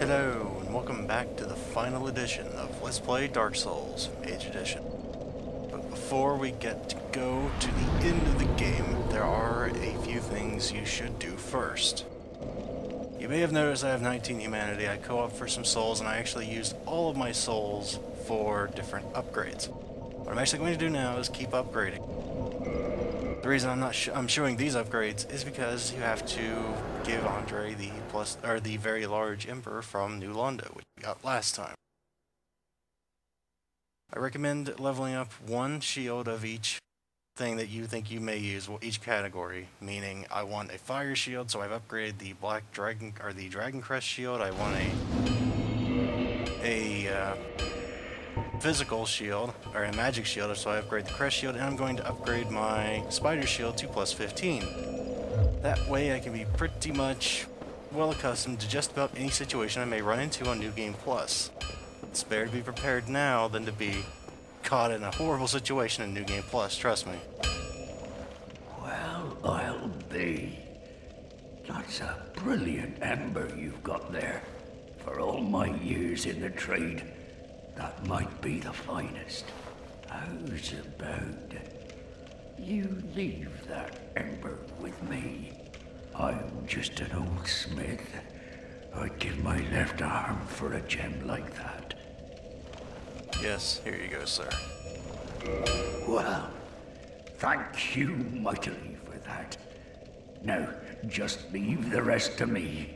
Hello, and welcome back to the final edition of Let's Play Dark Souls, Age Edition. But before we get to go to the end of the game, there are a few things you should do first. You may have noticed I have 19 humanity. I co-op for some souls, and I actually used all of my souls for different upgrades. What I'm actually going to do now is keep upgrading. The reason I'm showing these upgrades is because you have to give Andre the very large Ember from Anor Londo, which we got last time. I recommend leveling up one shield of each thing that you think you may use, each category. Meaning, I want a fire shield, so I've upgraded the the Dragon Crest shield. I want a physical shield, or a magic shield, so I upgrade the crest shield, and I'm going to upgrade my spider shield to plus 15. That way I can be pretty much well accustomed to just about any situation I may run into on New Game Plus. It's better to be prepared now than to be caught in a horrible situation in New Game Plus, trust me. Well, I'll be. That's a brilliant ember you've got there. For all my years in the trade, that might be the finest. How's about you leave that ember with me? I'm just an old smith. I'd give my left arm for a gem like that. Yes, here you go, sir. Well, thank you mightily for that. Now, just leave the rest to me.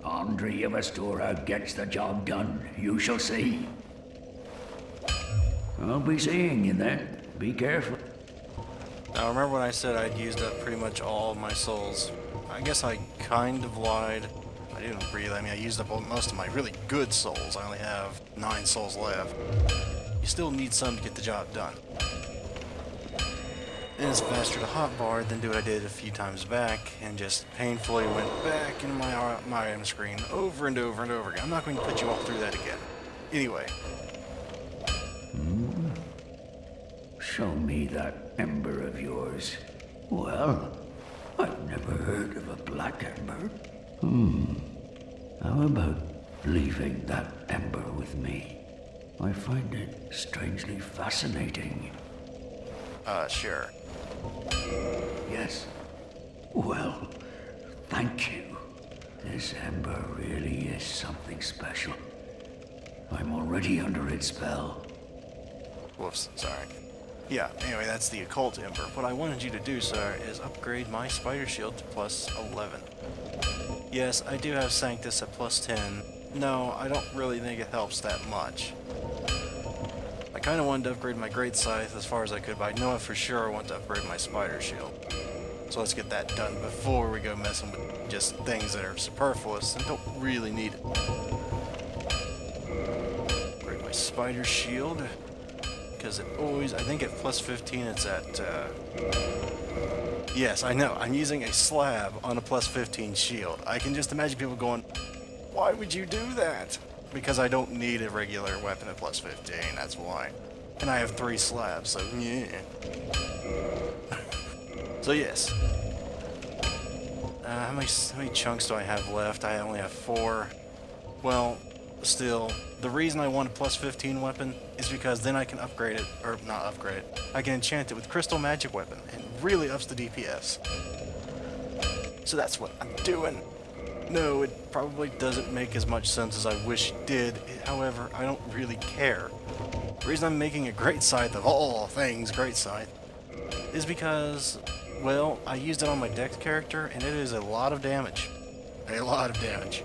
Andre of Astora gets the job done, you shall see. I'll be seeing you then. Be careful. Now remember when I said I'd used up pretty much all of my souls? I guess I kind of lied. I didn't really. I mean, I used up most of my really good souls. I only have 9 souls left. You still need some to get the job done. And it's faster to hotbar than do what I did a few times back, and just painfully went back into my item screen over and over and over again. I'm not going to put you all through that again. Anyway. Show me that ember of yours. Well, I've never heard of a black ember. How about leaving that ember with me? I find it strangely fascinating. Sure. Yes. Well, thank you. This ember really is something special. I'm already under its spell. Whoops, sorry. Yeah, anyway, that's the occult ember. What I wanted you to do, sir, is upgrade my spider shield to plus 11. Yes, I do have Sanctus at plus 10. No, I don't really think it helps that much. I kind of wanted to upgrade my great scythe as far as I could, but I know for sure I want to upgrade my spider shield. So let's get that done before we go messing with just things that are superfluous and don't really need it. Upgrade my spider shield. Because it always, I think at plus 15 it's at, yes, I know, I'm using a slab on a plus 15 shield. I can just imagine people going, why would you do that? Because I don't need a regular weapon at plus 15, that's why. And I have 3 slabs, so yeah. So yes. How many chunks do I have left? I only have 4. Well, still, the reason I want a plus 15 weapon is because then I can upgrade it, or not upgrade it, I can enchant it with Crystal Magic Weapon, and it really ups the DPS. So that's what I'm doing. No, it probably doesn't make as much sense as I wish it did, however, I don't really care. The reason I'm making a Great Scythe, of all things Great Scythe, is because, well, I used it on my Dex character, and it is a lot of damage. A lot of damage.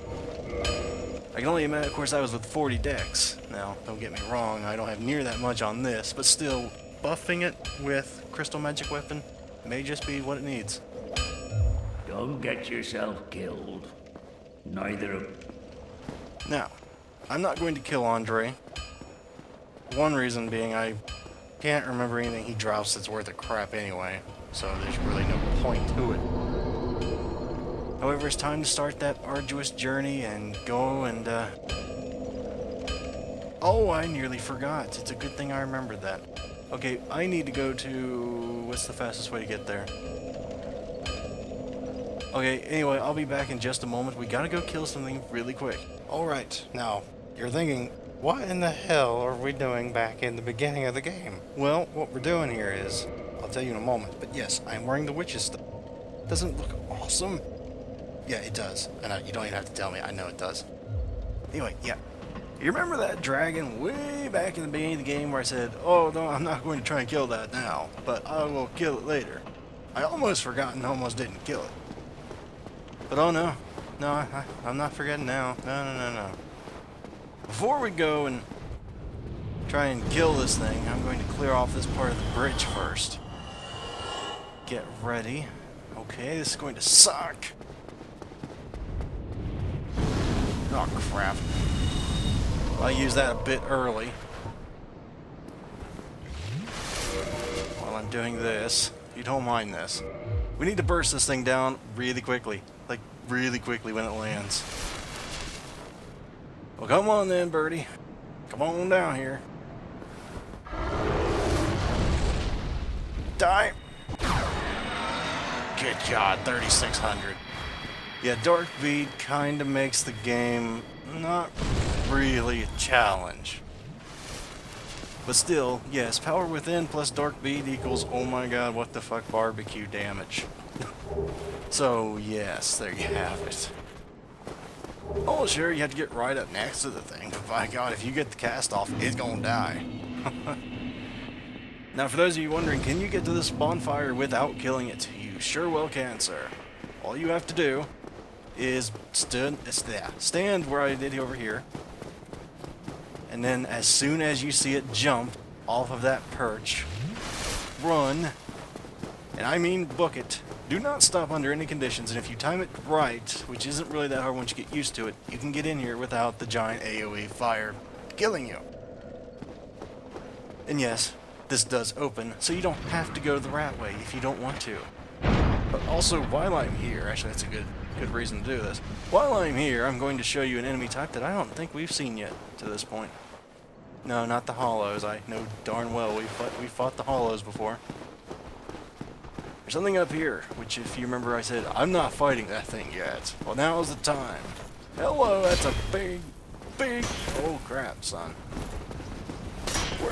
I can only imagine, of course, that was with 40 dex. Now, don't get me wrong, I don't have near that much on this, but still, buffing it with Crystal Magic Weapon may just be what it needs. Don't get yourself killed. Neither of... Now, I'm not going to kill Andre. One reason being I can't remember anything he drops that's worth a crap anyway, so there's really no point to it. However, it's time to start that arduous journey and go and, oh, I nearly forgot. It's a good thing I remembered that. Okay, I need to go to... What's the fastest way to get there? Okay, anyway, I'll be back in just a moment. We gotta go kill something really quick. Alright, now, you're thinking, what in the hell are we doing back in the beginning of the game? Well, what we're doing here is, I'll tell you in a moment, but yes, I'm wearing the witch's stuff. Doesn't it look awesome? Yeah, it does. I know, you don't even have to tell me, I know it does. Anyway, yeah. You remember that dragon way back in the beginning of the game where I said, oh no, I'm not going to try and kill that now, but I will kill it later. I almost forgot and almost didn't kill it. But oh no. No, I'm not forgetting now. No. Before we go and try and kill this thing, I'm going to clear off this part of the bridge first. Get ready. Okay, this is going to suck. Oh crap. I used that a bit early. While I'm doing this, you don't mind this. We need to burst this thing down really quickly. Like, really quickly when it lands. Well, come on then, birdie. Come on down here. Die. Good job, 3,600. Yeah, Dark Bead kind of makes the game not really a challenge. But still, yes, power within plus Dark Bead equals, oh my god, what the fuck, barbecue damage. So, yes, there you have it. Oh, sure, you have to get right up next to the thing, but by god, if you get the cast off, it's gonna die. Now, for those of you wondering, can you get to this bonfire without killing it? You sure well can, sir. All you have to do is stand where I did over here, and then as soon as you see it jump off of that perch, run, and I mean book it. Do not stop under any conditions, and if you time it right, which isn't really that hard once you get used to it, you can get in here without the giant AoE fire killing you. And yes, this does open, so you don't have to go the rat way if you don't want to. But also, while I'm here, actually that's a good reason to do this. While I'm here, I'm going to show you an enemy type that I don't think we've seen yet to this point. No, not the hollows. I know darn well we fought the hollows before. There's something up here, which if you remember I said, I'm not fighting that thing yet. Well, now's the time. Hello, that's a big, oh crap, son.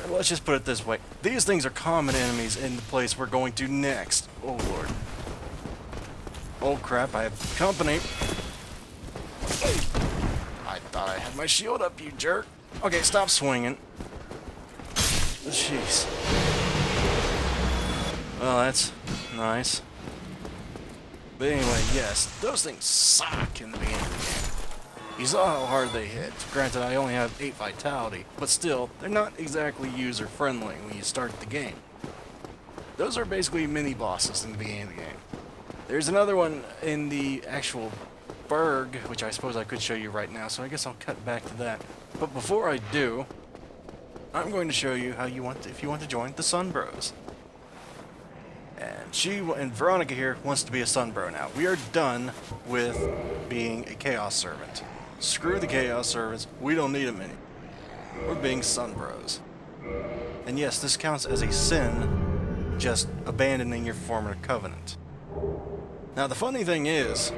Let's just put it this way. These things are common enemies in the place we're going to next. Oh lord. Oh crap, I have company. I thought I had my shield up, you jerk. Okay, stop swinging. Jeez. Well, that's nice. But anyway, yes, those things suck in the beginning of the game. You saw how hard they hit. Granted, I only have 8 vitality, but still, they're not exactly user-friendly when you start the game. Those are basically mini-bosses in the beginning of the game. There's another one in the actual burg, which I suppose I could show you right now, so I guess I'll cut back to that. But before I do, I'm going to show you how you want to, if you want to join the Sun Bros. And Veronica here wants to be a Sun Bro now. We are done with being a Chaos Servant. Screw the Chaos Servants, we don't need them anymore. We're being Sun Bros. And yes, this counts as a sin, just abandoning your former covenant. Now the funny thing is,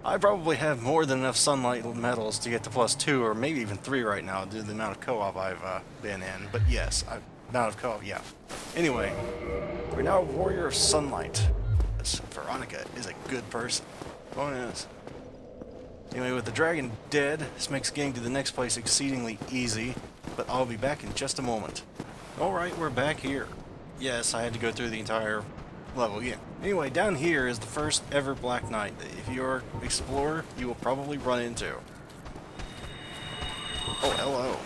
I probably have more than enough sunlight medals to get to +2 or maybe even 3 right now due to the amount of co-op I've been in. But yes, amount of co-op, yeah. Anyway, we're now a warrior of sunlight. Veronica is a good person. Oh yes. Anyway, with the dragon dead, this makes getting to the next place exceedingly easy, but I'll be back in just a moment. Alright, we're back here. Yes, I had to go through the entire level again. Anyway, down here is the first ever Black Knight that if you're an explorer, you will probably run into. Oh, hello.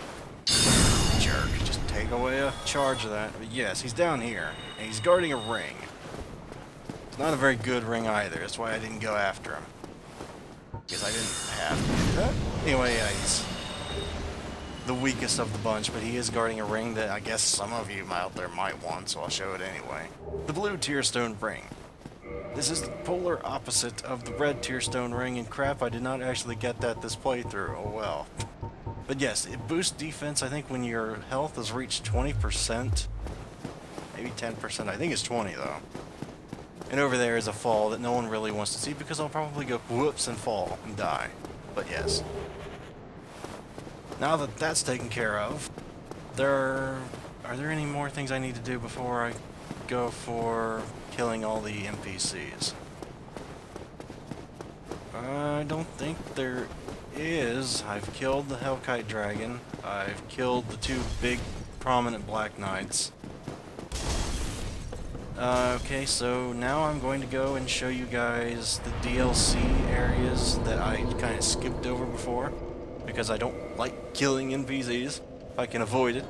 Jerk, just take away a charge of that. But yes, he's down here, and he's guarding a ring. It's not a very good ring either, that's why I didn't go after him. Because I didn't have to do that. Anyway, yeah, he's the weakest of the bunch, but he is guarding a ring that I guess some of you out there might want, so I'll show it anyway. The blue Tearstone ring. This is the polar opposite of the red Tearstone ring, and crap, I did not actually get that this playthrough. Oh well. But yes, it boosts defense, I think, when your health has reached 20%. Maybe 10%. I think it's 20, though. And over there is a fall that no one really wants to see because I'll probably go whoops and fall and die. But yes. Now that that's taken care of, are there any more things I need to do before I go for killing all the NPCs? I don't think there is. I've killed the Hellkite Dragon. I've killed the two big prominent Black Knights. Okay, so now I'm going to go and show you guys the DLC areas that I kind of skipped over before, because I don't like killing NPCs if I can avoid it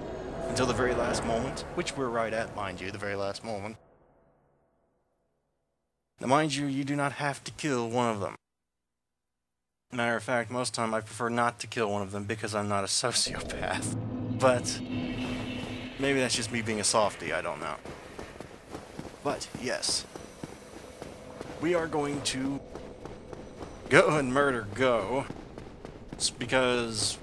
until the very last moment, which we're right at, mind you, the very last moment. Now, mind you, you do not have to kill one of them. Matter of fact, most of the time I prefer not to kill one of them because I'm not a sociopath. But maybe that's just me being a softie, I don't know. But yes, we are going to go and murder Go. It's because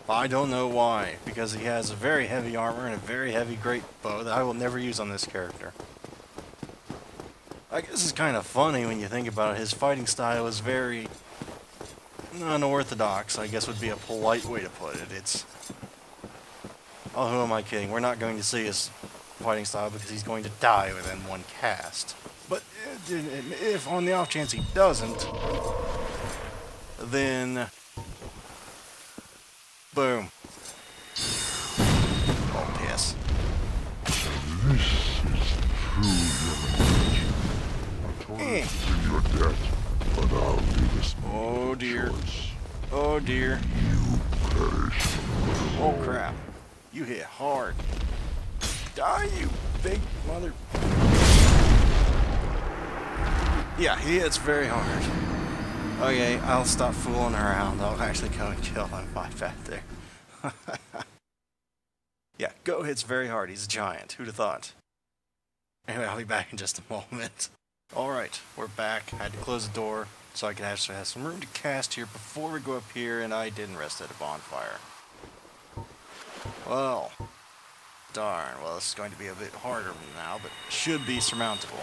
I don't know why. Because he has a very heavy armor and a very heavy great bow that I will never use on this character. I guess it's kind of funny when you think about it. His fighting style is very unorthodox, I guess would be a polite way to put it. It's... Oh, who am I kidding? We're not going to see his fighting style because he's going to die within one cast. But if on the off chance he doesn't, then... Boom. Oh, piss. This is true, your your death, but I'll leave us. Oh dear. Oh dear. You perish. Oh crap. You hit hard. Die, you big mother... Yeah, he hits very hard. Okay, I'll stop fooling around. I'll actually go and kill him right back there. Yeah, Go hits very hard. He's a giant. Who'd have thought? Anyway, I'll be back in just a moment. Alright, we're back. I had to close the door so I could actually have some room to cast here before we go up here, and I didn't rest at a bonfire. Well, darn. Well, this is going to be a bit harder now, but should be surmountable.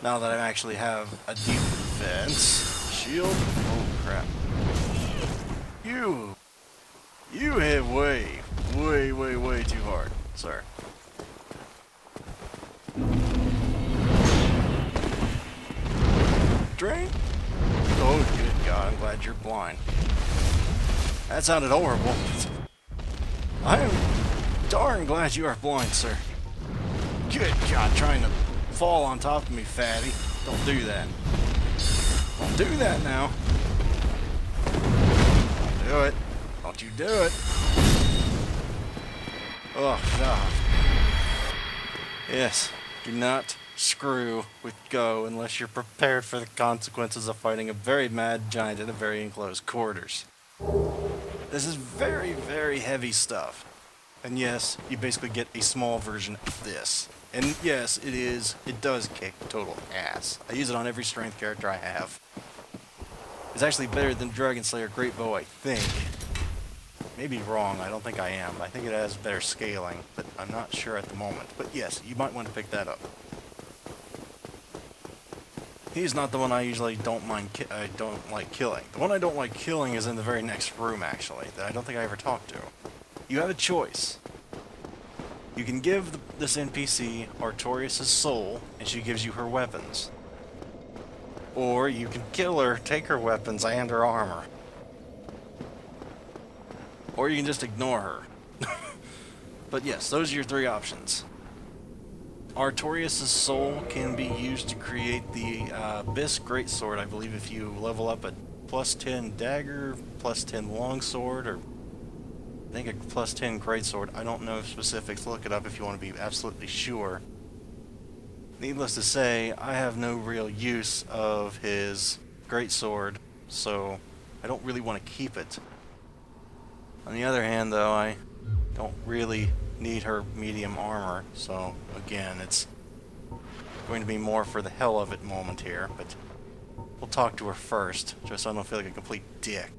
Now that I actually have a defense shield. Oh crap! You hit way too hard, sir. Drain? Oh, good God! I'm glad you're blind. That sounded horrible. I am darn glad you are blind, sir. Good God, trying to fall on top of me, fatty. Don't do that. Don't do that now. Don't do it. Don't you do it. Oh, God. Yes, do not screw with Go unless you're prepared for the consequences of fighting a very mad giant in a very enclosed quarters. This is very heavy stuff. And yes, you basically get a small version of this. And yes, it does kick total ass. I use it on every strength character I have. It's actually better than Dragon Slayer Great Bow, I think. Maybe wrong, I don't think I am. I think it has better scaling, but I'm not sure at the moment. But yes, you might want to pick that up. He's not the one I usually don't like killing. The one I don't like killing is in the very next room, actually, that I don't think I ever talked to. You have a choice. You can give this NPC Artorias' soul, and she gives you her weapons. Or you can kill her, take her weapons, and her armor. Or you can just ignore her. But yes, those are your three options. Artorias' soul can be used to create the Abyss Greatsword, I believe, if you level up a +10 dagger, +10 longsword, or I think a +10 greatsword. I don't know specifics. Look it up if you want to be absolutely sure. Needless to say, I have no real use of his greatsword, so I don't really want to keep it. On the other hand, though, I don't really need her medium armor, so again, it's going to be more for the hell of it moment here, but we'll talk to her first, just so I don't feel like a complete dick.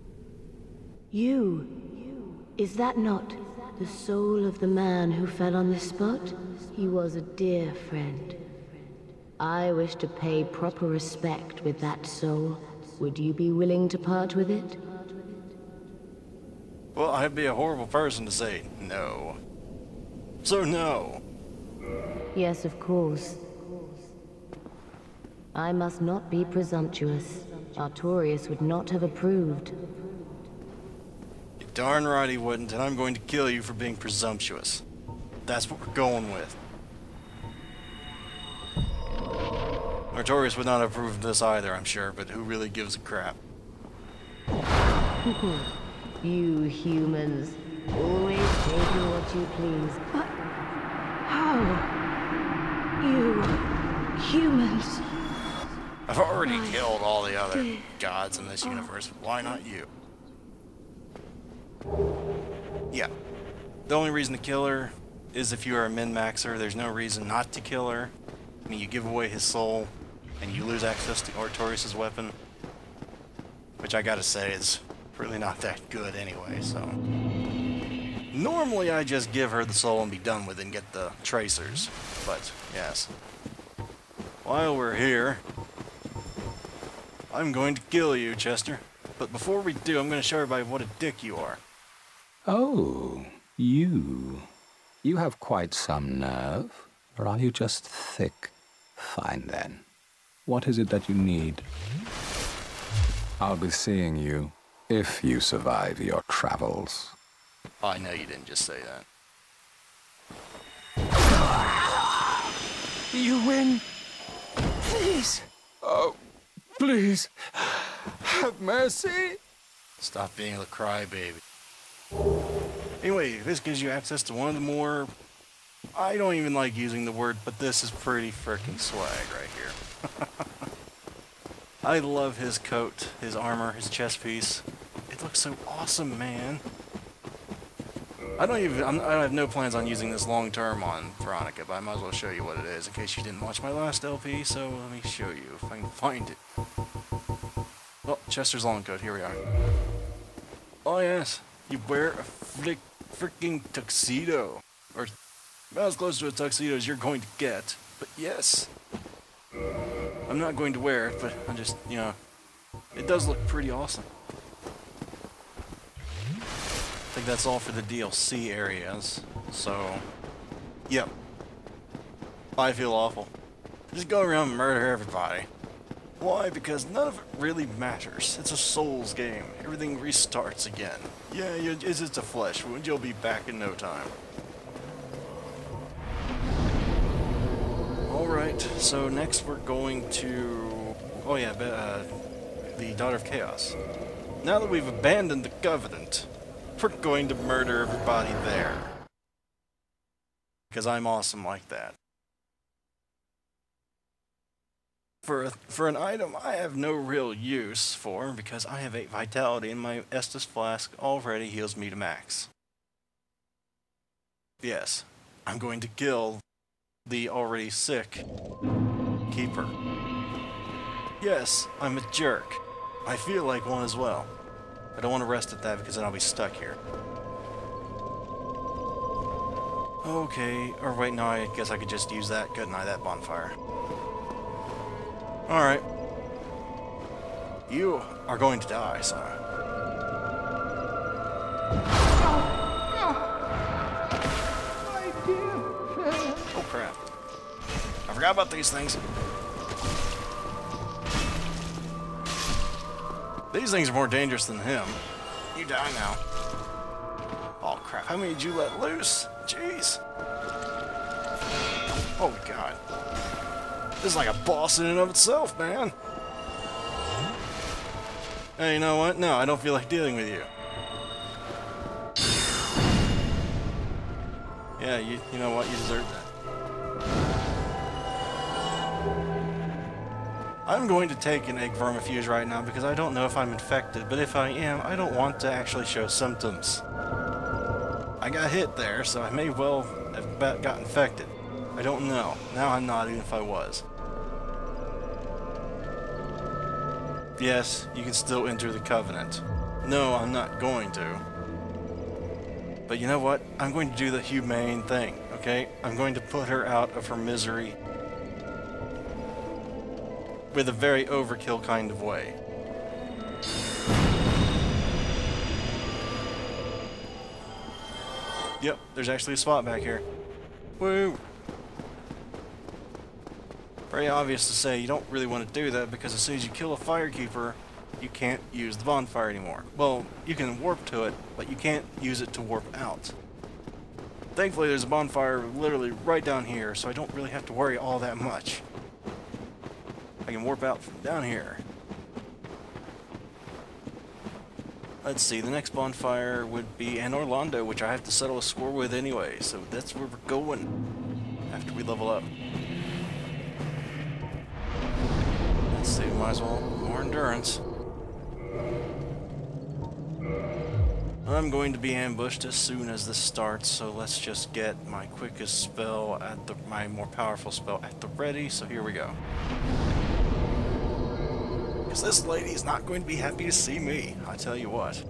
Is that not the soul of the man who fell on this spot? He was a dear friend. I wish to pay proper respect with that soul. Would you be willing to part with it? Well, I'd be a horrible person to say no. So no. Yes, of course. I must not be presumptuous. Artorius would not have approved. You're darn right he wouldn't, and I'm going to kill you for being presumptuous. That's what we're going with. Artorius would not approve of this either, I'm sure, but who really gives a crap? You humans, always taking what you please. But how? You humans. I've already killed all the other gods in this universe. Why not you? Yeah. The only reason to kill her is if you are a min-maxer. There's no reason not to kill her. I mean, you give away his soul, and you lose access to Artorius' weapon. Which I gotta say is really not that good anyway, so... Normally I just give her the soul and be done with it and get the tracers. But, yes. While we're here... I'm going to kill you, Chester. But before we do, I'm going to show everybody what a dick you are. Oh, you. You have quite some nerve. Or are you just thick? Fine then. What is it that you need? I'll be seeing you, if you survive your travels. I know you didn't just say that. You win. Please. Oh, please. Have mercy. Stop being a crybaby. Anyway, this gives you access to one of the more... I don't even like using the word, but this is pretty freaking swag right here. I love his coat, his armor, his chest piece. It looks so awesome, man. I have no plans on using this long term on Veronica, but I might as well show you what it is in case you didn't watch my last LP, so let me show you if I can find it. Well, Chester's long coat, here we are. Oh yes, you wear a freaking tuxedo. Or about as close to a tuxedo as you're going to get, but yes. I'm not going to wear it, but I just, you know, it does look pretty awesome. I think that's all for the DLC areas, so, yep. I feel awful. Just go around and murder everybody. Why? Because none of it really matters. It's a Souls game. Everything restarts again. Yeah, it's a flesh wound. You'll be back in no time. Alright, so next we're going to... Oh yeah, the Daughter of Chaos. Now that we've abandoned the Covenant, we're going to murder everybody there. Because I'm awesome like that. For an item I have no real use for, because I have 8 vitality and my Estus Flask already heals me to max. Yes, I'm going to kill the already sick Keeper. Yes, I'm a jerk. I feel like one as well. I don't want to rest at that because then I'll be stuck here. Okay, or wait, no, I guess I could just use that, couldn't I, that bonfire. Alright. You are going to die, son. Oh crap. I forgot about these things. These things are more dangerous than him. You die now. Oh crap, how many did you let loose? Jeez. Oh god. This is like a boss in and of itself, man. Hey, you know what? No, I don't feel like dealing with you. Yeah, you know what? You deserve that. I'm going to take an egg vermifuge right now because I don't know if I'm infected, but if I am, I don't want to actually show symptoms. I got hit there, so I may well have got infected. I don't know. Now I'm not, even if I was. Yes, you can still enter the Covenant. No, I'm not going to. But you know what? I'm going to do the humane thing, okay? I'm going to put her out of her misery with a very overkill kind of way. Yep, there's actually a spot back here. Woo! Very obvious to say you don't really want to do that because as soon as you kill a firekeeper, you can't use the bonfire anymore. Well, you can warp to it, but you can't use it to warp out. Thankfully, there's a bonfire literally right down here, so I don't really have to worry all that much. I can warp out from down here. Let's see, the next bonfire would be Anor Londo, which I have to settle a score with anyway, so that's where we're going after we level up. Let's see, might as well more endurance. I'm going to be ambushed as soon as this starts, so let's just get my quickest spell at my more powerful spell at the ready, so here we go. Because this lady's not going to be happy to see me, I tell you what.